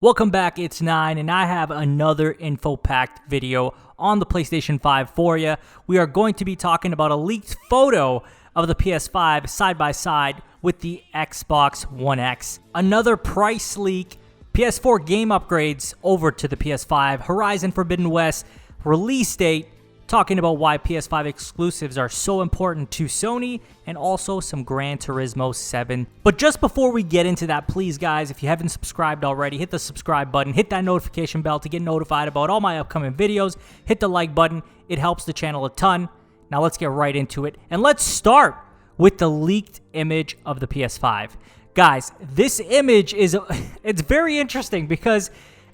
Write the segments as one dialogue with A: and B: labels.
A: Welcome back, it's 9, and I have another info-packed video on the PlayStation 5 for you. We are going to be talking about a leaked photo of the PS5 side-by-side with the Xbox One X. Another price leak, PS4 game upgrades over to the PS5, Horizon Forbidden West release date, talking about why PS5 exclusives are so important to Sony, and also some Gran Turismo 7. But just before we get into that, please guys, if you haven't subscribed already, hit the subscribe button, hit that notification bell to get notified about all my upcoming videos, hit the like button, it helps the channel a ton. Now let's get right into it, and let's start with the leaked image of the PS5. Guys, this image it's very interesting because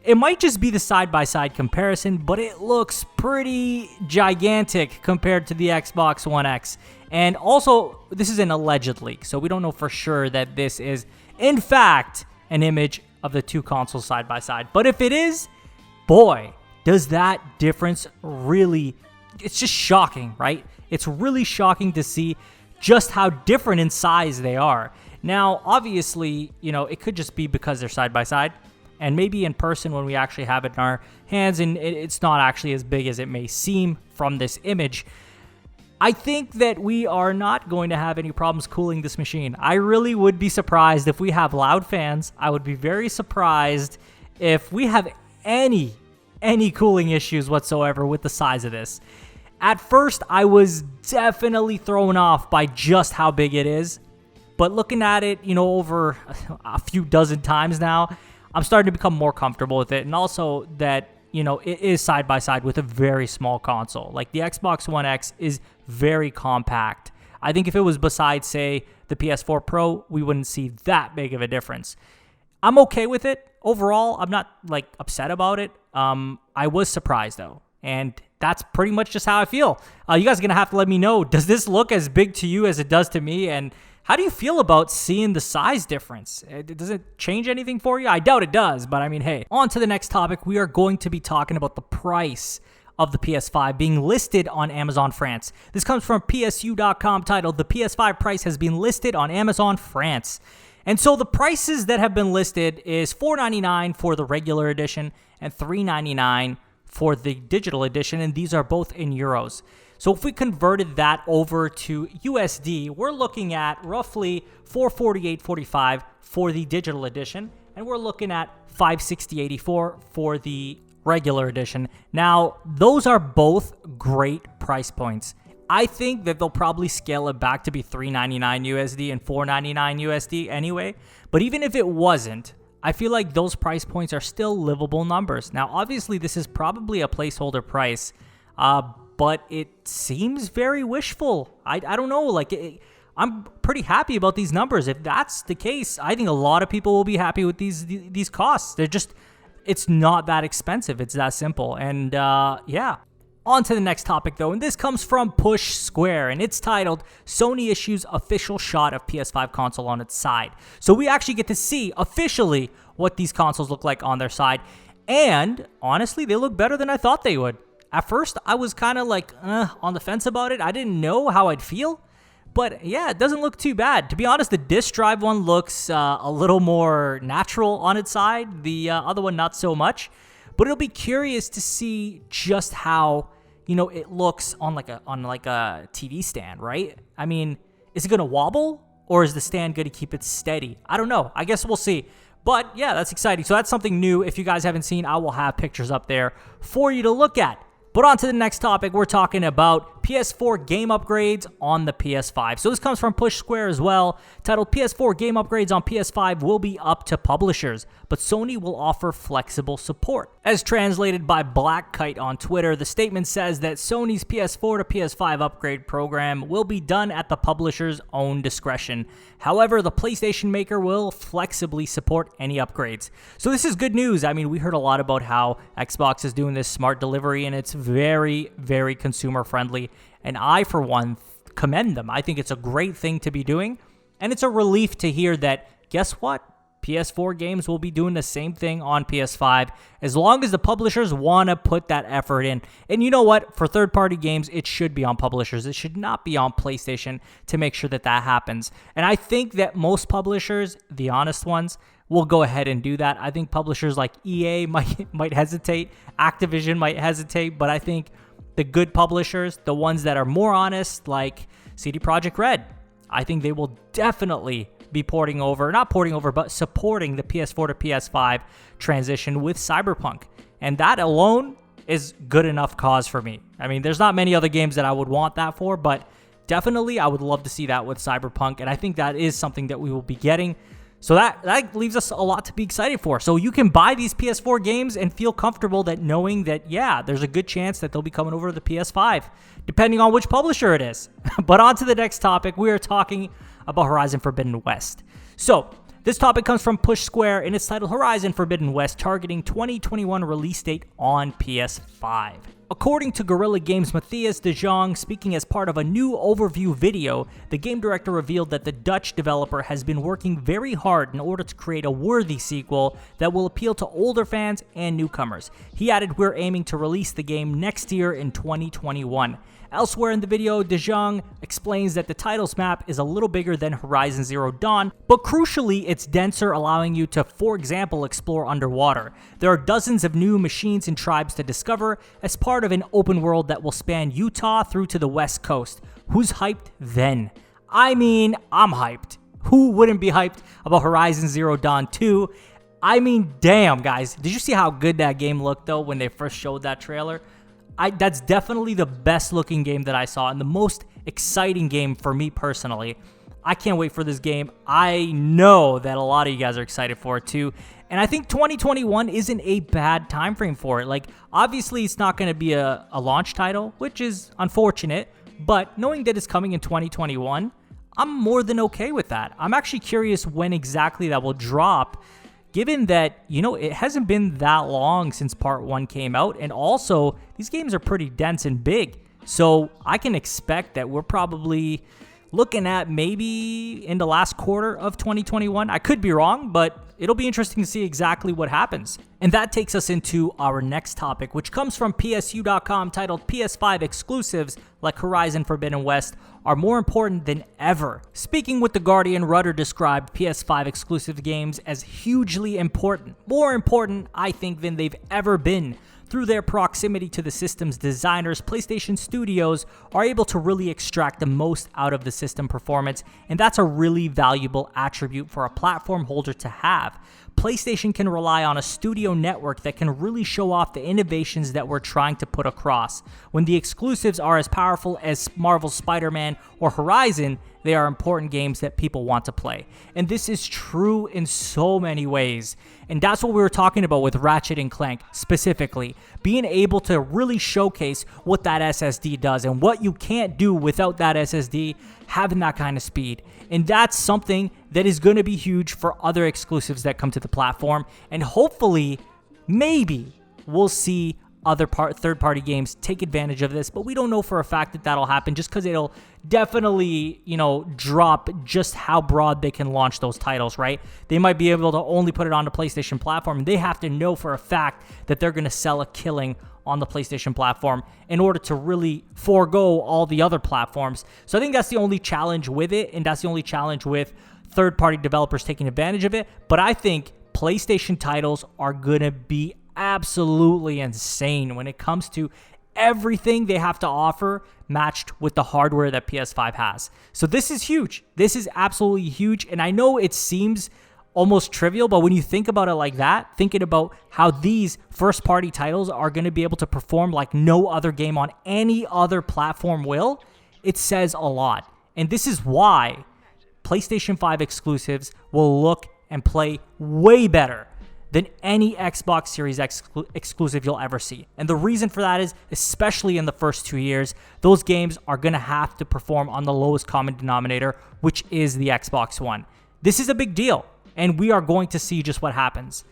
A: it might just be the side-by-side comparison, but it looks pretty gigantic compared to the Xbox One X. And also, this is an alleged leak, so we don't know for sure that this is, in fact, an image of the two consoles side-by-side. But if it is, boy, does that difference really... It's just shocking, right? It's really shocking to see just how different in size they are. Now, obviously, you know, it could just be because they're side-by-side. And maybe in person when we actually have it in our hands and it's not actually as big as it may seem from this image. I think that we are not going to have any problems cooling this machine. I really would be surprised if we have loud fans. I would be very surprised if we have any cooling issues whatsoever with the size of this. At first, I was definitely thrown off by just how big it is. But looking at it, you know, over a few dozen times now, I'm starting to become more comfortable with it, and also that, you know, it is side-by-side with a very small console. Like, the Xbox One X is very compact. I think if it was beside, say, the PS4 Pro, we wouldn't see that big of a difference. I'm okay with it. Overall, I'm not, like, upset about it. I was surprised, though, and that's pretty much just how I feel. You guys are going to have to let me know, does this look as big to you as it does to me, and how do you feel about seeing the size difference? Does it change anything for you? I doubt it does, but I mean, hey. On to the next topic, we are going to be talking about the price of the PS5 being listed on Amazon France. This comes from PSU.com, titled, "The PS5 price has been listed on Amazon France." And so the prices that have been listed is $4.99 for the regular edition and $3.99 for the digital edition, and these are both in euros. So if we converted that over to USD, we're looking at roughly $448.45 for the digital edition, and we're looking at $560.84 for the regular edition. Now, those are both great price points. I think that they'll probably scale it back to be $3.99 USD and $4.99 USD anyway, but even if it wasn't, I feel like those price points are still livable numbers. Now, obviously, this is probably a placeholder price, but it seems very wishful. I don't know. Like, I'm pretty happy about these numbers. If that's the case, I think a lot of people will be happy with these costs. It's not that expensive. It's that simple. And yeah. On to the next topic, though, and this comes from Push Square, and it's titled, "Sony Issues Official Shot of PS5 Console on its Side." So we actually get to see officially what these consoles look like on their side, and honestly, they look better than I thought they would. At first, I was kind of like on the fence about it. I didn't know how I'd feel, but yeah, it doesn't look too bad. To be honest, the disc drive one looks a little more natural on its side, the other one not so much. But it'll be curious to see just how, you know, it looks on like a TV stand, right? I mean, is it going to wobble, or is the stand going to keep it steady? I don't know. I guess we'll see. But yeah, that's exciting. So that's something new. If you guys haven't seen, I will have pictures up there for you to look at. But on to the next topic, we're talking about PS4 game upgrades on the PS5. So this comes from Push Square as well, titled, "PS4 game upgrades on PS5 will be up to publishers, but Sony will offer flexible support." As translated by Black Kite on Twitter, the statement says that Sony's PS4 to PS5 upgrade program will be done at the publisher's own discretion. However, the PlayStation maker will flexibly support any upgrades. So this is good news. I mean, we heard a lot about how Xbox is doing this smart delivery, and it's very, very consumer friendly. And I, for one, commend them. I think it's a great thing to be doing. And it's a relief to hear that, guess what? PS4 games will be doing the same thing on PS5 as long as the publishers want to put that effort in. And you know what? For third-party games, it should be on publishers. It should not be on PlayStation to make sure that that happens. And I think that most publishers, the honest ones, will go ahead and do that. I think publishers like EA might hesitate, Activision might hesitate, but I think the good publishers, the ones that are more honest, like CD Projekt Red, I think they will definitely be not porting over, but supporting the PS4 to PS5 transition with Cyberpunk. And that alone is good enough cause for me. I mean, there's not many other games that I would want that for, but definitely I would love to see that with Cyberpunk. And I think that is something that we will be getting. So that leaves us a lot to be excited for. So you can buy these PS4 games and feel comfortable that knowing that, yeah, there's a good chance that they'll be coming over to the PS5, depending on which publisher it is. But on to the next topic. We are talking about Horizon Forbidden West. So this topic comes from Push Square, and it's titled Horizon Forbidden West, targeting 2021 release date on PS5. According to Guerrilla Games' Matthias de Jong, speaking as part of a new overview video, the game director revealed that the Dutch developer has been working very hard in order to create a worthy sequel that will appeal to older fans and newcomers. He added, "We're aiming to release the game next year in 2021. Elsewhere in the video, De Jong explains that the title's map is a little bigger than Horizon Zero Dawn, but crucially, it's denser, allowing you to, for example, explore underwater. There are dozens of new machines and tribes to discover as part of an open world that will span Utah through to the West Coast. Who's hyped then?" I mean, I'm hyped. Who wouldn't be hyped about Horizon Zero Dawn 2? I mean, damn, guys. Did you see how good that game looked, though, when they first showed that trailer? That's definitely the best looking game that I saw and the most exciting game for me personally. I can't wait for this game. I know that a lot of you guys are excited for it too. And I think 2021 isn't a bad time frame for it. Like, obviously it's not going to be a launch title, which is unfortunate, but knowing that it's coming in 2021, I'm more than okay with that. I'm actually curious when exactly that will drop, given that, it hasn't been that long since Part 1 came out, and also, these games are pretty dense and big, so I can expect that we're probably looking at maybe in the last quarter of 2021. I could be wrong, but it'll be interesting to see exactly what happens. And that takes us into our next topic, which comes from PSU.com, titled PS5 exclusives like Horizon Forbidden West are more important than ever. Speaking with The Guardian, Rudder described PS5 exclusive games as hugely important. More important, I think, than they've ever been. Through their proximity to the system's designers, PlayStation Studios are able to really extract the most out of the system performance, and that's a really valuable attribute for a platform holder to have. PlayStation can rely on a studio network that can really show off the innovations that we're trying to put across. When the exclusives are as powerful as Marvel's Spider-Man or Horizon, they are important games that people want to play. And this is true in so many ways. And that's what we were talking about with Ratchet & Clank specifically. Being able to really showcase what that SSD does and what you can't do without that SSD, having that kind of speed. And that's something that is going to be huge for other exclusives that come to the platform. And hopefully, maybe, we'll see other third-party games take advantage of this, but we don't know for a fact that that'll happen just because it'll definitely, drop just how broad they can launch those titles, right? They might be able to only put it on the PlayStation platform, and they have to know for a fact that they're going to sell a killing on the PlayStation platform in order to really forego all the other platforms. So I think that's the only challenge with it, and that's the only challenge with third-party developers taking advantage of it. But I think PlayStation titles are going to be absolutely insane when it comes to everything they have to offer matched with the hardware that PS5 has. So this is huge. This is absolutely huge. And I know it seems almost trivial, but when you think about it like that, thinking about how these first-party titles are going to be able to perform like no other game on any other platform will, it says a lot. And this is why PlayStation 5 exclusives will look and play way better than any Xbox Series X exclusive you'll ever see. And the reason for that is, especially in the first 2 years, those games are going to have to perform on the lowest common denominator, which is the Xbox One. This is a big deal, and we are going to see just what happens.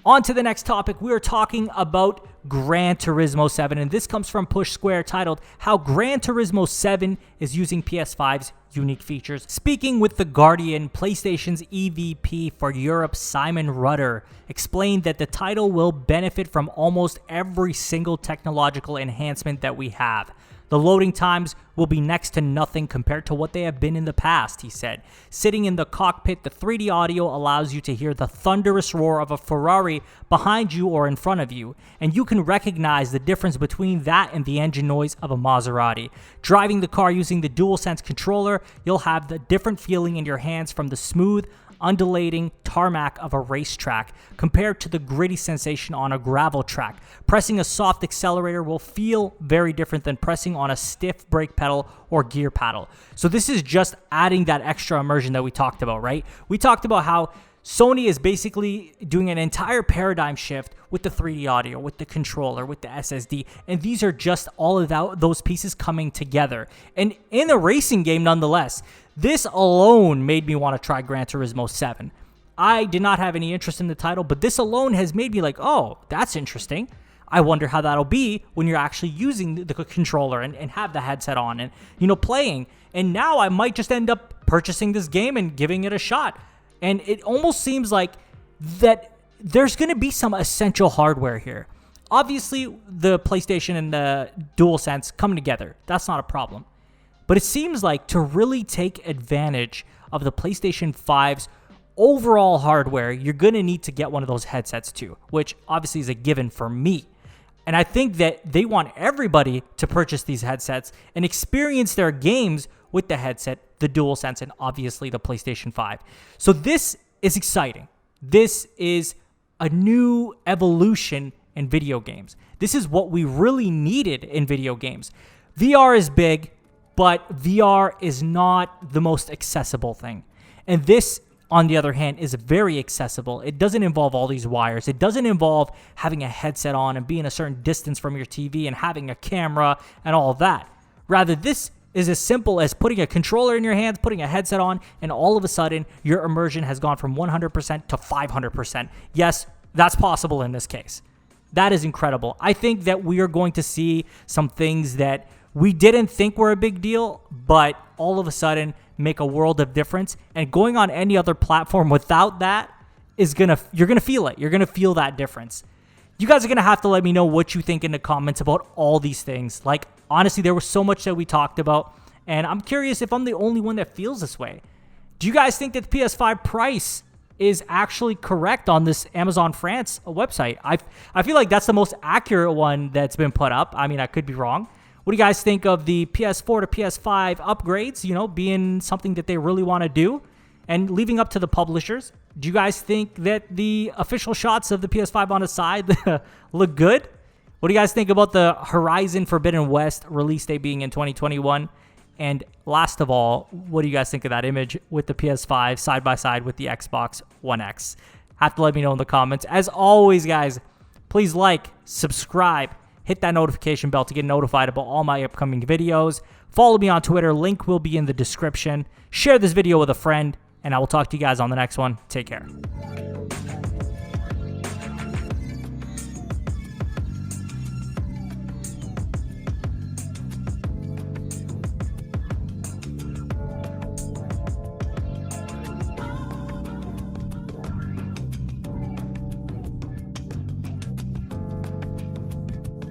A: On to the next topic. We are talking about Gran Turismo 7, and this comes from Push Square, titled How Gran Turismo 7 is Using PS5's Unique Features. Speaking with The Guardian, PlayStation's EVP for Europe, Simon Rudder, explained that the title will benefit from almost every single technological enhancement that we have. The loading times will be next to nothing compared to what they have been in the past, he said. Sitting in the cockpit, the 3D audio allows you to hear the thunderous roar of a Ferrari behind you or in front of you, and you can recognize the difference between that and the engine noise of a Maserati. Driving the car using the DualSense controller, you'll have the different feeling in your hands from the smooth, undulating tarmac of a racetrack compared to the gritty sensation on a gravel track. Pressing a soft accelerator will feel very different than pressing on a stiff brake pedal or gear paddle. So this is just adding that extra immersion that we talked about, right? We talked about how Sony is basically doing an entire paradigm shift with the 3D audio, with the controller, with the SSD, and these are just all of those pieces coming together. And in a racing game, nonetheless, this alone made me want to try Gran Turismo 7. I did not have any interest in the title, but this alone has made me like, oh, that's interesting. I wonder how that'll be when you're actually using the controller and have the headset on and, playing. And now I might just end up purchasing this game and giving it a shot. And it almost seems like that there's going to be some essential hardware here. Obviously, the PlayStation and the DualSense come together. That's not a problem. But it seems like to really take advantage of the PlayStation 5's overall hardware, you're going to need to get one of those headsets too, which obviously is a given for me. And I think that they want everybody to purchase these headsets and experience their games with the headset, the DualSense, and obviously the PlayStation 5. So this is exciting. This is a new evolution in video games. This is what we really needed in video games. VR is big, but VR is not the most accessible thing. And this, on the other hand, is very accessible. It doesn't involve all these wires. It doesn't involve having a headset on and being a certain distance from your TV and having a camera and all that. Rather, this is as simple as putting a controller in your hands, putting a headset on, and all of a sudden, your immersion has gone from 100% to 500%. Yes, that's possible in this case. That is incredible. I think that we are going to see some things that we didn't think were a big deal, but all of a sudden make a world of difference. And going on any other platform without that you're gonna feel it. You're gonna feel that difference. You guys are gonna have to let me know what you think in the comments about all these things. Like, honestly, there was so much that we talked about, and I'm curious if I'm the only one that feels this way. Do you guys think that the PS5 price is actually correct on this Amazon France website? I feel like that's the most accurate one that's been put up. I mean, I could be wrong. What do you guys think of the PS4 to PS5 upgrades, being something that they really want to do and leaving up to the publishers? Do you guys think that the official shots of the PS5 on the side look good? What do you guys think about the Horizon Forbidden West release date being in 2021? And last of all, what do you guys think of that image with the PS5 side by side with the Xbox One X? Have to let me know in the comments. As always, guys, please like, subscribe, hit that notification bell to get notified about all my upcoming videos. Follow me on Twitter. Link will be in the description. Share this video with a friend, and I will talk to you guys on the next one. Take care.